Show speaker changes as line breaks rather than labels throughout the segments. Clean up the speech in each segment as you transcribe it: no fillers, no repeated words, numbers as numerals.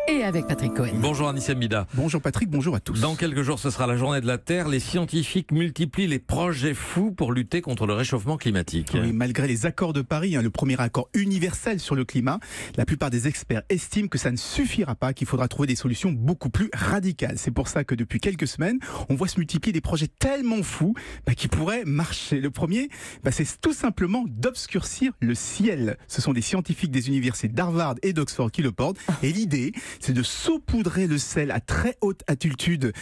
Et avec Patrick Cohen.
Bonjour Anissa Mida.
Bonjour Patrick, bonjour à tous.
Dans quelques jours, ce sera la journée de la Terre. Les scientifiques multiplient les projets fous pour lutter contre le réchauffement climatique.
Oui, malgré les accords de Paris, le premier accord universel sur le climat, la plupart des experts estiment que ça ne suffira pas, qu'il faudra trouver des solutions beaucoup plus radicales. C'est pour ça que depuis quelques semaines, on voit se multiplier des projets tellement fous qui pourraient marcher. Le premier, c'est tout simplement d'obscurcir le ciel. Ce sont des scientifiques des universités d'Harvard et d'Oxford qui le portent. Et l'idée, c'est de saupoudrer le sel à très haute altitude,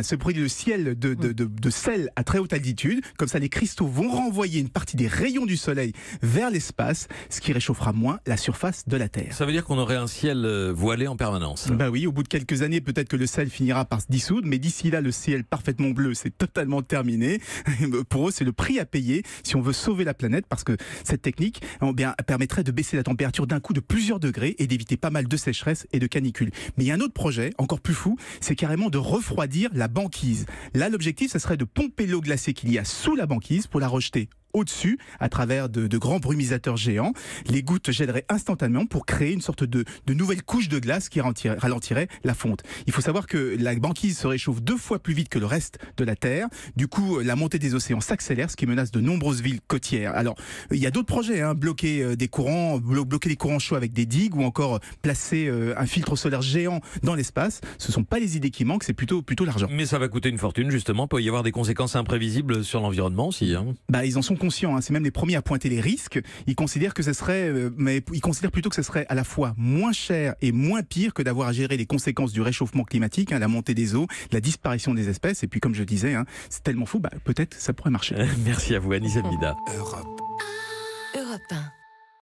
saupoudrer le ciel de sel à très haute altitude. Comme ça, les cristaux vont renvoyer une partie des rayons du soleil vers l'espace, ce qui réchauffera moins la surface de la Terre.
Ça veut dire qu'on aurait un ciel voilé en permanence.
Oui, au bout de quelques années, peut-être que le sel finira par se dissoudre, mais d'ici là, le ciel parfaitement bleu, c'est totalement terminé. Pour eux, c'est le prix à payer si on veut sauver la planète, parce que cette technique permettrait de baisser la température d'un coup de plusieurs degrés et d'éviter pas mal de sécheresse et de canicules. Mais il y a un autre projet, encore plus fou, c'est carrément de refroidir la banquise. Là, l'objectif, ce serait de pomper l'eau glacée qu'il y a sous la banquise pour la rejeter au-dessus, à travers de grands brumisateurs géants. Les gouttes gèleraient instantanément pour créer une sorte de nouvelle couche de glace qui ralentirait la fonte. Il faut savoir que la banquise se réchauffe 2 fois plus vite que le reste de la Terre. Du coup, la montée des océans s'accélère, ce qui menace de nombreuses villes côtières. Alors, il y a d'autres projets, bloquer des courants chauds avec des digues, ou encore placer un filtre solaire géant dans l'espace. Ce ne sont pas les idées qui manquent, c'est plutôt l'argent.
Mais ça va coûter une fortune, justement. Il peut y avoir des conséquences imprévisibles sur l'environnement aussi.
Ils en sont conscients, c'est même les premiers à pointer les risques. Ils considèrent que ils considèrent plutôt que ce serait à la fois moins cher et moins pire que d'avoir à gérer les conséquences du réchauffement climatique, la montée des eaux, la disparition des espèces. Et puis, comme je disais, c'est tellement fou, peut-être ça pourrait marcher.
Merci à vous, Anissa Mida.
Europe 1.